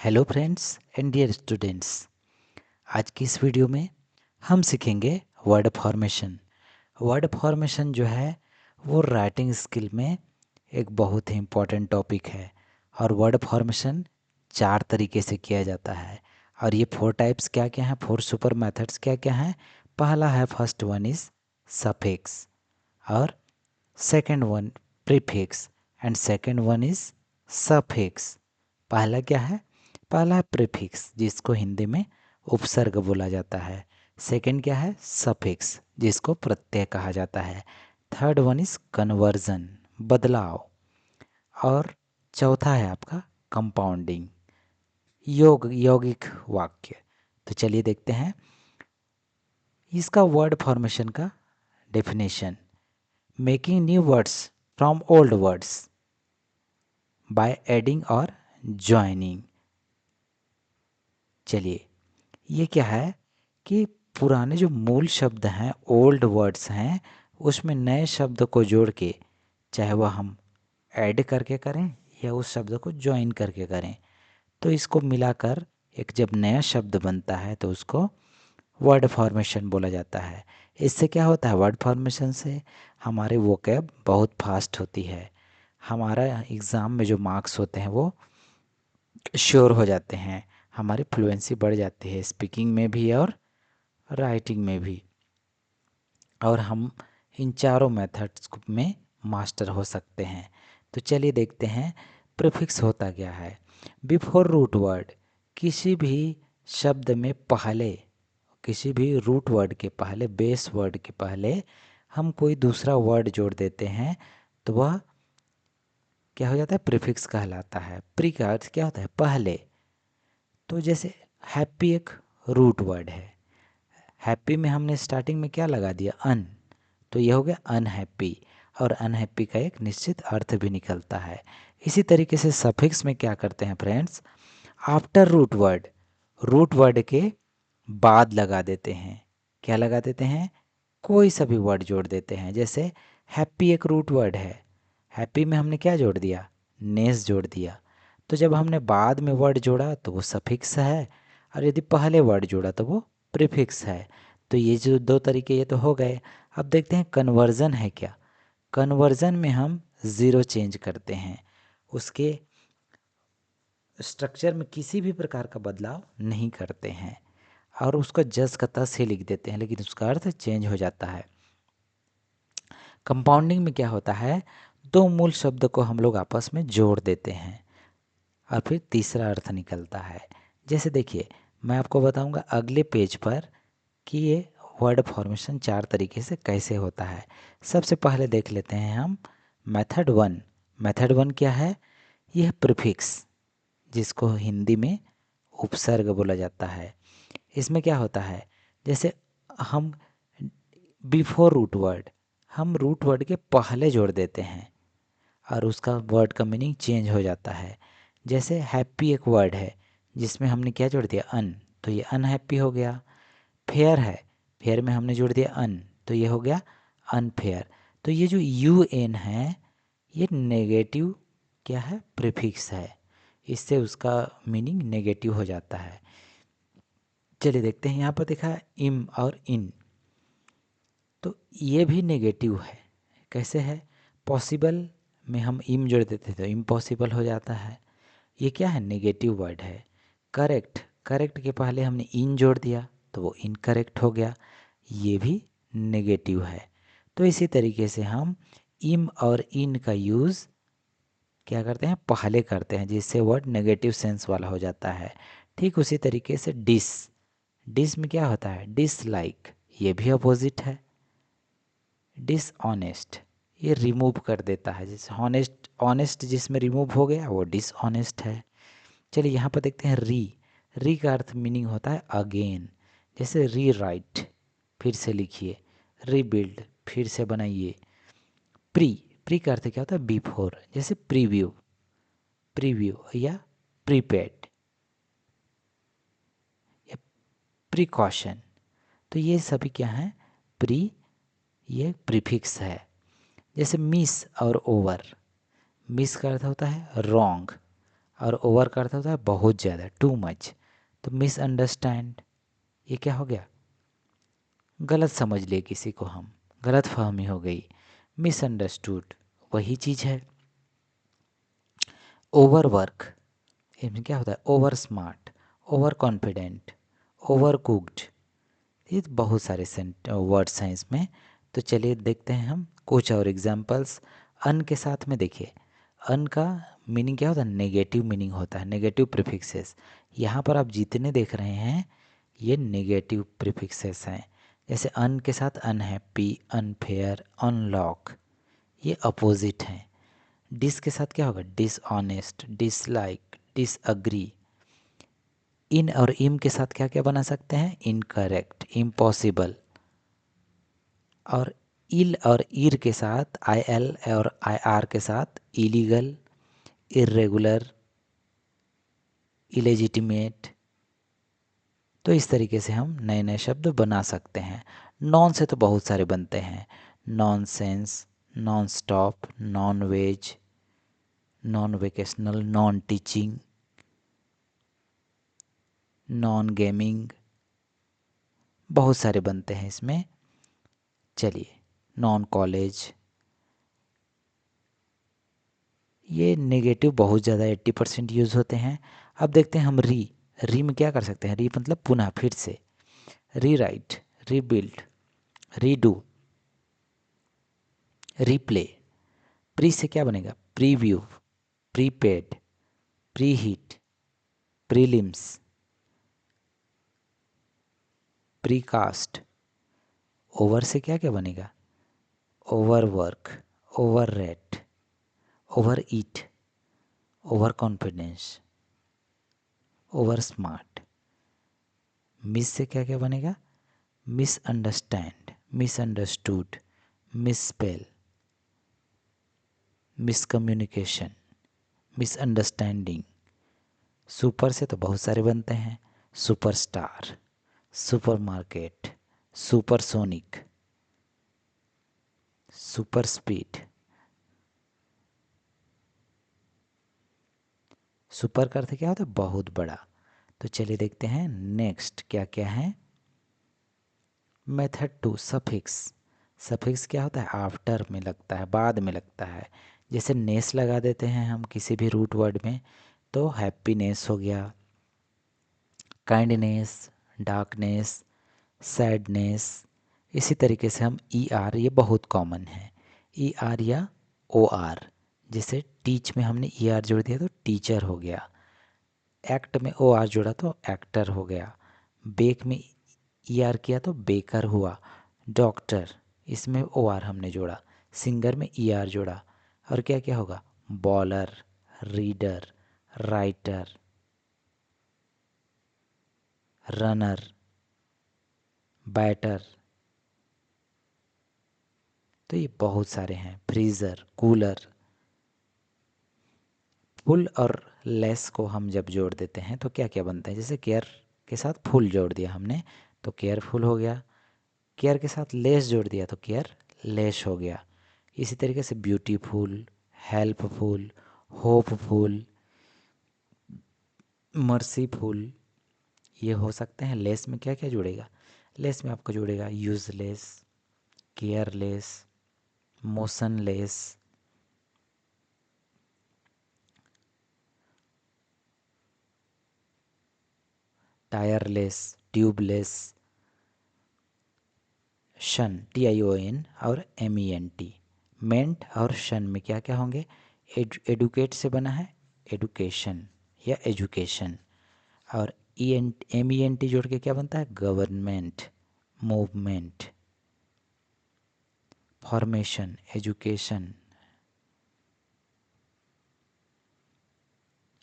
Hello friends and dear students. आज की इस वीडियो में हम सीखेंगे वर्ड फॉर्मेशन। वर्ड फॉर्मेशन जो है वो राइटिंग स्किल में एक बहुत ही इम्पॉर्टेंट टॉपिक है। और वर्ड फॉर्मेशन 4 तरीके से किया जाता है। और ये 4 टाइप्स क्या क्या हैं, 4 सुपर मेथड्स क्या क्या हैं। पहला है, फर्स्ट वन इज़ सफिक्स, और second one prefix, and second one is suffix. पहला क्या है? पहला है प्रीफिक्स, जिसको हिंदी में उपसर्ग बोला जाता है। सेकंड क्या है? सफिक्स, जिसको प्रत्यय कहा जाता है। थर्ड वन इज कन्वर्जन, बदलाव। और चौथा है आपका कंपाउंडिंग, यौगिक वाक्य। तो चलिए देखते हैं इसका वर्ड फॉर्मेशन का definition. Making new words from old words by adding और ज्वाइनिंग। चलिए, ये क्या है कि पुराने जो मूल शब्द हैं, ओल्ड वर्ड्स हैं, उसमें नए शब्द को जोड़ के, चाहे वह हम ऐड करके करें या उस शब्द को ज्वाइन करके करें, तो इसको मिलाकर एक जब नया शब्द बनता है तो उसको वर्ड फॉर्मेशन बोला जाता है। इससे क्या होता है? वर्ड फॉर्मेशन से हमारे वोकैब बहुत फास्ट होती है। हमारा एग्ज़ाम में जो मार्क्स होते हैं वो श्योर हो जाते हैं। हमारी फ्लुएंसी बढ़ जाती है स्पीकिंग में भी और राइटिंग में भी। और हम इन चारों मेथड्स में मास्टर हो सकते हैं। तो चलिए देखते हैं प्रीफिक्स होता क्या है। बिफोर रूट वर्ड, किसी भी शब्द में पहले, किसी भी रूट वर्ड के पहले, बेस वर्ड के पहले हम कोई दूसरा वर्ड जोड़ देते हैं तो वह क्या हो जाता है? प्रीफिक्स कहलाता है। प्री का अर्थ क्या होता है? पहले। तो जैसे हैप्पी एक रूट वर्ड है। हैप्पी में हमने स्टार्टिंग में क्या लगा दिया? अन। तो ये हो गया अनहैप्पी। और अनहैप्पी का एक निश्चित अर्थ भी निकलता है। इसी तरीके से सफिक्स में क्या करते हैं फ्रेंड्स? आफ्टर रूट वर्ड के बाद लगा देते हैं। क्या लगा देते हैं? कोई सा भी वर्ड जोड़ देते हैं। जैसे हैप्पी एक रूट वर्ड है, हैप्पी में हमने क्या जोड़ दिया? नेस जोड़ दिया। तो जब हमने बाद में वर्ड जोड़ा तो वो सफिक्स है, और यदि पहले वर्ड जोड़ा तो वो प्रीफिक्स है। तो ये जो 2 तरीके ये तो हो गए। अब देखते हैं कन्वर्जन है क्या। कन्वर्जन में हम ज़ीरो चेंज करते हैं, उसके स्ट्रक्चर में किसी भी प्रकार का बदलाव नहीं करते हैं, और उसको जस का तस ही लिख देते हैं, लेकिन उसका अर्थ चेंज हो जाता है। कंपाउंडिंग में क्या होता है? 2 मूल शब्द को हम लोग आपस में जोड़ देते हैं और फिर तीसरा अर्थ निकलता है। जैसे देखिए, मैं आपको बताऊंगा अगले पेज पर कि ये वर्ड फॉर्मेशन 4 तरीके से कैसे होता है। सबसे पहले देख लेते हैं हम मेथड 1। मेथड 1 क्या है? यह प्रीफिक्स, जिसको हिंदी में उपसर्ग बोला जाता है। इसमें क्या होता है? जैसे हम बिफोर रूट वर्ड, हम रूट वर्ड के पहले जोड़ देते हैं और उसका वर्ड का मीनिंग चेंज हो जाता है। जैसे हैप्पी एक वर्ड है जिसमें हमने क्या जोड़ दिया? अन। तो ये अनहैप्पी हो गया। फेयर है, फेयर में हमने जोड़ दिया अन, तो ये हो गया अनफेयर। तो ये जो यू एन है, ये नेगेटिव क्या है? प्रीफिक्स है। इससे उसका मीनिंग नेगेटिव हो जाता है। चलिए देखते हैं, यहाँ पर देखा है इम और इन, तो ये भी नेगेटिव है। कैसे है? पॉसिबल में हम इम जोड़ देते तो इम्पॉसिबल हो जाता है। ये क्या है? नेगेटिव वर्ड है। करेक्ट, करेक्ट के पहले हमने इन जोड़ दिया तो वो इनकरेक्ट हो गया, ये भी नेगेटिव है। तो इसी तरीके से हम इम और इन का यूज़ क्या करते हैं? पहले करते हैं, जिससे वर्ड नेगेटिव सेंस वाला हो जाता है। ठीक उसी तरीके से डिस, डिस में क्या होता है? डिसलाइक, ये भी अपोजिट है। डिसऑनेस्ट, ये रिमूव कर देता है। जैसे हॉनेस्ट, ऑनेस्ट जिसमें रिमूव हो गया वो डिसऑनेस्ट है। चलिए यहाँ पर देखते हैं री। री का अर्थ मीनिंग होता है अगेन। जैसे री राइट, फिर से लिखिए। रीबिल्ड, फिर से बनाइए। प्री, प्री का अर्थ क्या होता है? बिफोर। जैसे प्रीव्यू, प्रीव्यू या प्रीपेड या प्रिकॉशन। तो ये सभी क्या हैं? प्री, ये प्रीफिक्स है। जैसे मिस और ओवर, मिस का अर्थ होता है रॉन्ग, और ओवर का अर्थ होता है बहुत ज़्यादा, टू मच। तो मिसअंडरस्टैंड, ये क्या हो गया, गलत समझ लिए किसी को हम, गलत फहमी हो गई। मिसअंडरस्टूड वही चीज़ है। ओवरवर्क, इसमें क्या होता है, over smart, over confident, over cooked, ये बहुत सारे वर्ड्स हैं इसमें। तो चलिए देखते हैं हम कुछ और एग्जांपल्स। अन के साथ में देखिए, अन का मीनिंग क्या होता है, नेगेटिव मीनिंग होता है, नेगेटिव प्रीफिक्सेस। यहाँ पर आप जितने देख रहे हैं ये नेगेटिव प्रीफिक्सेस हैं। जैसे अन के साथ अनहैप्पी, अनफेयर, अनलॉक, ये अपोजिट हैं। डिस के साथ क्या होगा, डिसऑनेस्ट, डिसलाइक, डिसअग्री। इन और इम के साथ क्या क्या बना सकते हैं, इनकरेक्ट, इम्पॉसिबल। और इल और इर के साथ, आई एल और आई आर के साथ इलीगल, इरेगुलर, इलेजिटिमेट। तो इस तरीके से हम नए नए शब्द बना सकते हैं। नॉन से तो बहुत सारे बनते हैं, nonsense, non stop, non veg, non vocational, non teaching, non gaming, बहुत सारे बनते हैं इसमें। चलिए, नॉन कॉलेज, ये नेगेटिव बहुत ज़्यादा 80% यूज़ होते हैं। अब देखते हैं हम री। री में क्या कर सकते हैं, री मतलब पुनः, फिर से। Re write, rebuild, redo, replay. Pre से क्या बनेगा, preview, prepaid, preheat, prelims, precast. Over से क्या क्या बनेगा, overwork, over rate, over eat, over confidence, over smart. Mis से क्या क्या बनेगा, misunderstand, misunderstood, misspell, miscommunication, misunderstanding. Super से तो बहुत सारे बनते हैं, superstar, supermarket, supersonic, super speed. Super का अर्थ क्या होता है, बहुत बड़ा। तो चलिए देखते हैं नेक्स्ट क्या क्या है। Method to, suffix. सफिक्स क्या होता है, आफ्टर में लगता है, बाद में लगता है। जैसे नेस लगा देते हैं हम किसी भी रूट वर्ड में, तो हैप्पीनेस हो गया, काइंडनेस, डार्कनेस, सैडनेस। इसी तरीके से हम ई आर, ये बहुत कॉमन है, ई आर या ओ आर। जैसे टीच में हमने ई आर जोड़ दिया तो टीचर हो गया, एक्ट में ओ आर जोड़ा तो एक्टर हो गया, बेक में ई आर किया तो बेकर हुआ, डॉक्टर, इसमें ओ आर हमने जोड़ा, सिंगर में ई आर जोड़ा। और क्या क्या होगा, bowler, reader, writer, runner, batter. तो ये बहुत सारे हैं, फ्रीज़र, कूलर। फुल और लेस को हम जब जोड़ देते हैं तो क्या क्या बनता है, जैसे केयर के साथ फुल जोड़ दिया हमने तो केयरफुल हो गया, केयर के साथ लेस जोड़ दिया तो केयर लेस हो गया। इसी तरीके से ब्यूटीफुल, हेल्पफुल, होपफुल, मर्सीफुल, ये हो सकते हैं। लेस में क्या क्या जुड़ेगा, लेस में आपको जुड़ेगा useless, careless, motionless, tireless, tubeless, शन, टी आई ओ एन और एम ई एन टी। मेंट और शन में क्या क्या होंगे, एडुकेट से बना है एडुकेशन या एजुकेशन, और E N M E N T जोड़ के क्या बनता है, गवर्नमेंट, मूवमेंट, फॉर्मेशन, एजुकेशन।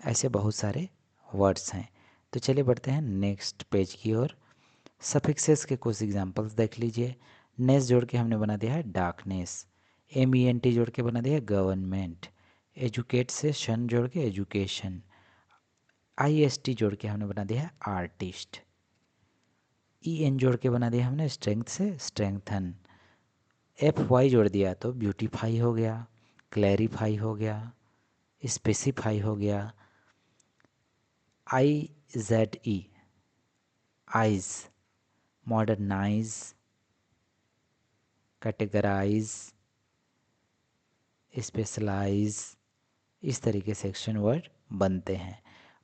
ऐसे बहुत सारे वर्ड्स हैं। तो चलिए बढ़ते हैं नेक्स्ट पेज की ओर। सफिक्सेस के कुछ एग्जांपल्स देख लीजिए। नेस जोड़ के हमने बना दिया है darkness, M E N T जोड़ के बना दिया है गवर्नमेंट, एजुकेट से शन जोड़ के एजुकेशन, आई एस टी जोड़ के हमने बना दिया है आर्टिस्ट, ई एन जोड़ के बना दिया हमने स्ट्रेंथ से स्ट्रेंथन, एफ वाई जोड़ दिया तो ब्यूटीफाई हो गया, क्लैरिफाई हो गया, स्पेसिफाई हो गया, IZE, ize, modernize, categorize, specialize, इस तरीके से एक्शन वर्ड बनते हैं।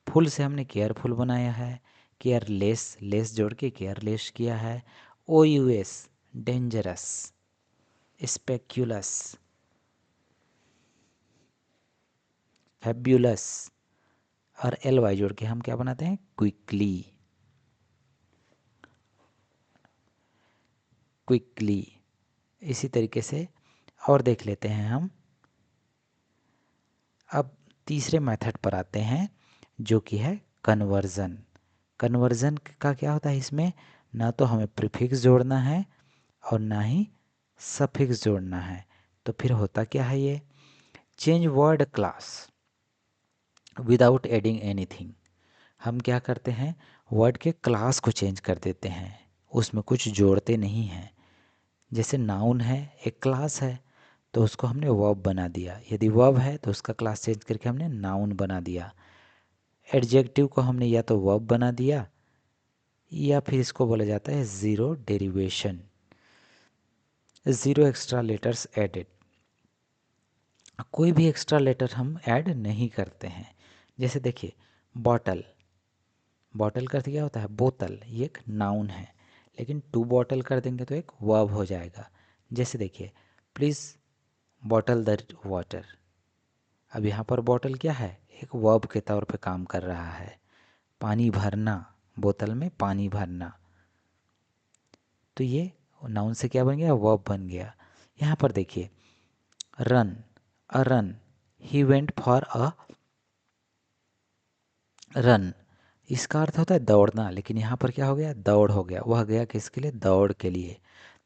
फुल से हमने केयरफुल बनाया है, केयरलेस, लेस जोड़ के केयरलेस किया है। OUS, डेंजरस, स्पेक्यूलस, फेब्यूलस, और LY जोड़ के हम क्या बनाते हैं, क्विकली, क्विकली। इसी तरीके से और देख लेते हैं हम। अब तीसरे मेथड पर आते हैं जो कि है कन्वर्जन। कन्वर्जन का क्या होता है, इसमें ना तो हमें प्रीफिक्स जोड़ना है और ना ही सफिक्स जोड़ना है। तो फिर होता क्या है ये, change word class without adding anything. हम क्या करते हैं, वर्ड के क्लास को चेंज कर देते हैं, उसमें कुछ जोड़ते नहीं हैं। जैसे नाउन है, एक क्लास है, तो उसको हमने वर्ब बना दिया। यदि वर्ब है तो उसका क्लास चेंज करके हमने नाउन बना दिया। एडजेक्टिव को हमने या तो वर्ब बना दिया या फिर इसको बोला जाता है zero derivation, zero extra letters added. कोई भी एक्स्ट्रा लेटर हम ऐड नहीं करते हैं। जैसे देखिए, बॉटल, बॉटल का अर्थ क्या होता है, बोतल, ये एक नाउन है, लेकिन टू बॉटल कर देंगे तो एक वर्ब हो जाएगा। जैसे देखिए, प्लीज़ बॉटल द वाटर। अब यहाँ पर बॉटल क्या है, एक वर्ब के तौर पे काम कर रहा है। पानी भरना, बोतल में पानी भरना, तो ये नाउन से क्या बन गया, वर्ब बन गया। यहाँ पर देखिए, run, a run, he went for a run, इसका अर्थ होता है दौड़ना, लेकिन यहाँ पर क्या हो गया, दौड़ हो गया। वह गया किसके लिए, दौड़ के लिए।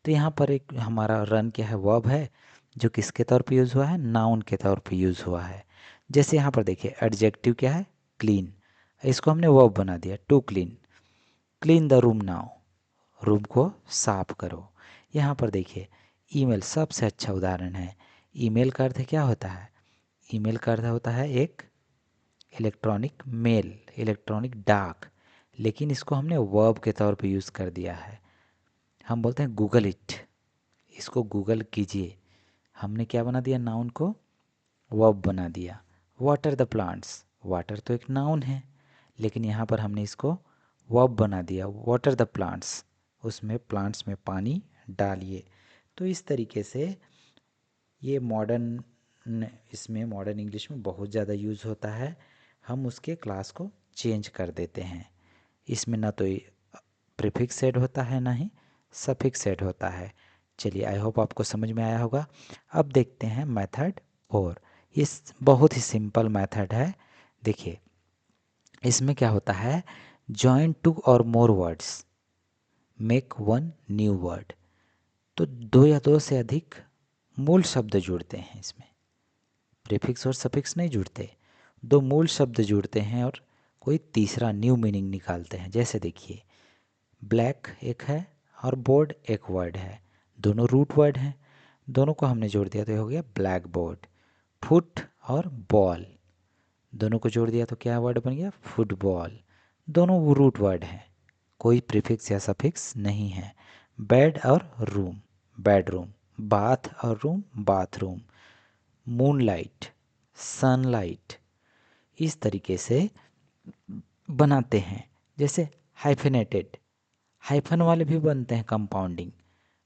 तो यहाँ पर एक हमारा रन क्या है, वर्ब है, जो किसके तौर पे यूज़ हुआ है, नाउन के तौर पे यूज़ हुआ है। जैसे यहाँ पर देखिए, एडजेक्टिव क्या है, क्लीन, इसको हमने वर्ब बना दिया, to clean, clean the room now, room को साफ करो। यहाँ पर देखिए, ईमेल सबसे अच्छा उदाहरण है। ईमेल का अर्थ क्या होता है, ईमेल का अर्थ होता है एक इलेक्ट्रॉनिक मेल, इलेक्ट्रॉनिक डाक, लेकिन इसको हमने वर्ब के तौर पे यूज़ कर दिया है। हम बोलते हैं गूगल इट, इसको गूगल कीजिए, हमने क्या बना दिया, नाउन को वर्ब बना दिया। वाटर द प्लांट्स, वाटर तो एक नाउन है, लेकिन यहाँ पर हमने इसको वर्ब बना दिया, वाटर द प्लांट्स, उसमें प्लांट्स में पानी डालिए। तो इस तरीके से ये मॉडर्न, इसमें मॉडर्न इंग्लिश में बहुत ज़्यादा यूज़ होता है। हम उसके क्लास को चेंज कर देते हैं। इसमें ना तो प्रीफिक्स ऐड होता है ना ही सफिक्स ऐड होता है। चलिए, आई होप आपको समझ में आया होगा। अब देखते हैं मेथड 4। इस बहुत ही सिंपल मेथड है। देखिए, इसमें क्या होता है, जॉइन टू और more words make one new word. तो दो या दो से अधिक मूल शब्द जुड़ते हैं, इसमें प्रीफिक्स और सफिक्स नहीं जुड़ते। दो मूल शब्द जुड़ते हैं और कोई तीसरा न्यू मीनिंग निकालते हैं। जैसे देखिए, ब्लैक एक है और बोर्ड एक वर्ड है, दोनों रूट वर्ड हैं, दोनों को हमने जोड़ दिया तो ये हो गया ब्लैक बोर्ड। फुट और बॉल, दोनों को जोड़ दिया तो क्या वर्ड बन गया, फुटबॉल। दोनों वो रूट वर्ड हैं, कोई प्रीफिक्स या सफिक्स नहीं है। बेड और रूम, बेडरूम। बाथ और रूम, बाथरूम। Moonlight, sunlight. इस तरीके से बनाते हैं। जैसे हाइफेनेटेड, हाइफन वाले भी बनते हैं कंपाउंडिंग।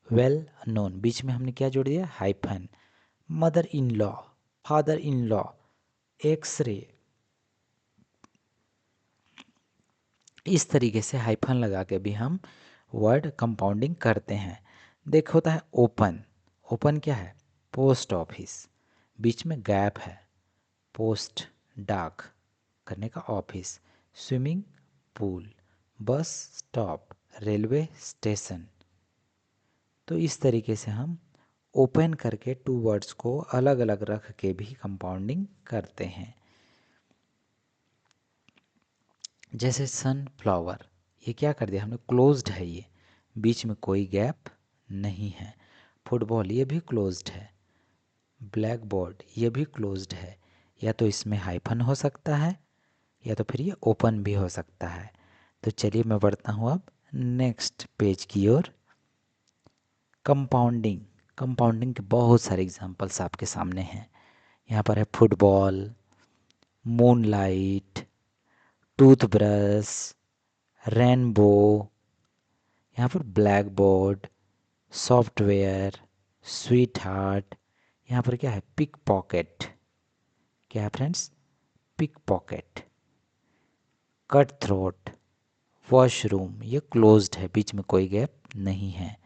वेल नोन, बीच में हमने क्या जोड़ दिया, hyphen. Mother in law, father in law, x-ray. इस तरीके से हाइफन लगा के भी हम वर्ड कंपाउंडिंग करते हैं। देख, होता है ओपन, ओपन क्या है, पोस्ट ऑफिस, बीच में गैप है, पोस्ट डाक करने का office. Swimming pool, bus stop, railway station. तो इस तरीके से हम ओपन करके टू वर्ड्स को अलग अलग रख के भी कंपाउंडिंग करते हैं। जैसे सनफ्लावर, ये क्या कर दिया हमने, क्लोज्ड है, ये बीच में कोई गैप नहीं है। फुटबॉल, ये भी क्लोज्ड है। ब्लैक बोर्ड, ये भी क्लोज्ड है। या तो इसमें हाइफन हो सकता है या तो फिर ये ओपन भी हो सकता है। तो चलिए मैं बढ़ता हूँ अब नेक्स्ट पेज की ओर। कंपाउंडिंग। कंपाउंडिंग के बहुत सारे एग्जांपल्स आपके सामने हैं। यहाँ पर है फुटबॉल, मूनलाइट, टूथब्रश, रेनबो, यहाँ पर blackboard, software, sweetheart, यहाँ पर क्या है पिक पॉकेट, क्या है friends pickpocket, cutthroat, washroom, ये क्लोज्ड है, बीच में कोई गैप नहीं है,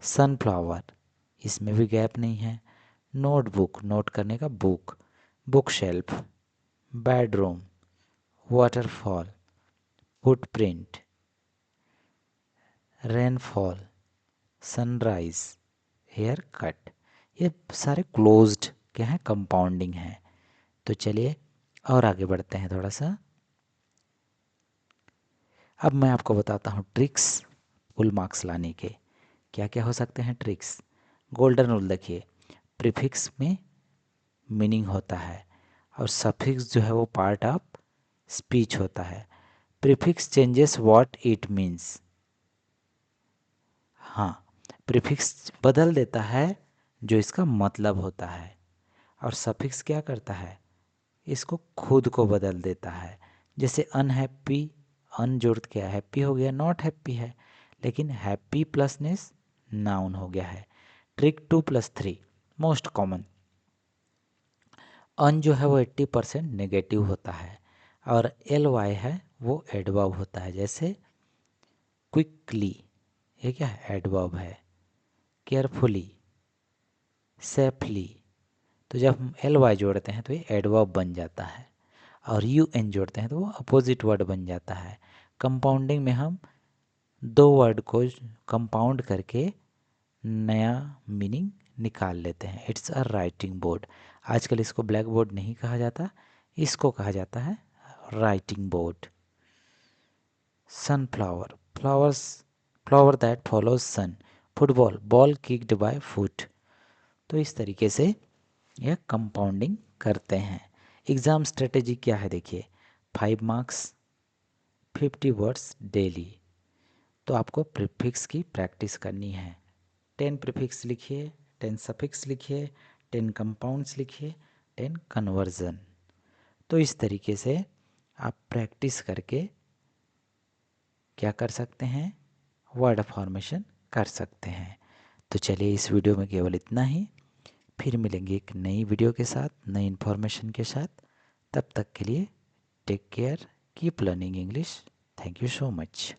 सनफ्लावर, इसमें भी गैप नहीं है, नोटबुक, नोट करने का book, bookshelf, bedroom, waterfall, footprint, rainfall, sunrise, haircut, ये सारे क्लोज्ड क्या है कंपाउंडिंग है। तो चलिए और आगे बढ़ते हैं थोड़ा सा। अब मैं आपको बताता हूँ ट्रिक्स फुल मार्क्स लाने के। क्या क्या हो सकते हैं ट्रिक्स। गोल्डन रूल देखिए, प्रीफिक्स में मीनिंग होता है और सफिक्स जो है वो पार्ट ऑफ स्पीच होता है। Prefix changes what it means. हाँ, प्रीफिक्स बदल देता है जो इसका मतलब होता है, और सफिक्स क्या करता है इसको खुद को बदल देता है। जैसे अनहैप्पी, अन जोड़ के हैप्पी हो गया, नॉट हैप्पी है, लेकिन हैप्पी प्लसनेस नाउन हो गया है। Trick 2+3 most common. अन जो है वो 80% नेगेटिव होता है और एल वाई है वो एडवर्ब होता है। जैसे क्विकली, ये क्या है एडवर्ब है। केयरफुली, सेफली, तो जब हम एल वाई जोड़ते हैं तो ये एडवर्ब बन जाता है, और यू एन जोड़ते हैं तो वो अपोजिट वर्ड बन जाता है। कंपाउंडिंग में हम दो वर्ड को कंपाउंड करके नया मीनिंग निकाल लेते हैं। It's a writing board. आजकल इसको ब्लैक बोर्ड नहीं कहा जाता, इसको कहा जाता है writing board. Sunflower, flowers, flower that follows sun. Football, ball kicked by foot. तो इस तरीके से यह कंपाउंडिंग करते हैं। एग्ज़ाम स्ट्रेटेजी क्या है देखिए, 5 मार्क्स, 50 वर्ड्स डेली। तो आपको प्रीफिक्स की प्रैक्टिस करनी है। 10 प्रीफिक्स लिखिए, 10 सफिक्स लिखिए, 10 कंपाउंड्स लिखिए, 10 कन्वर्जन। तो इस तरीके से आप प्रैक्टिस करके क्या कर सकते हैं वर्ड फॉर्मेशन कर सकते हैं। तो चलिए इस वीडियो में केवल इतना ही, फिर मिलेंगे एक नई वीडियो के साथ, नई इन्फॉर्मेशन के साथ। तब तक के लिए take care, keep learning English. Thank you so much.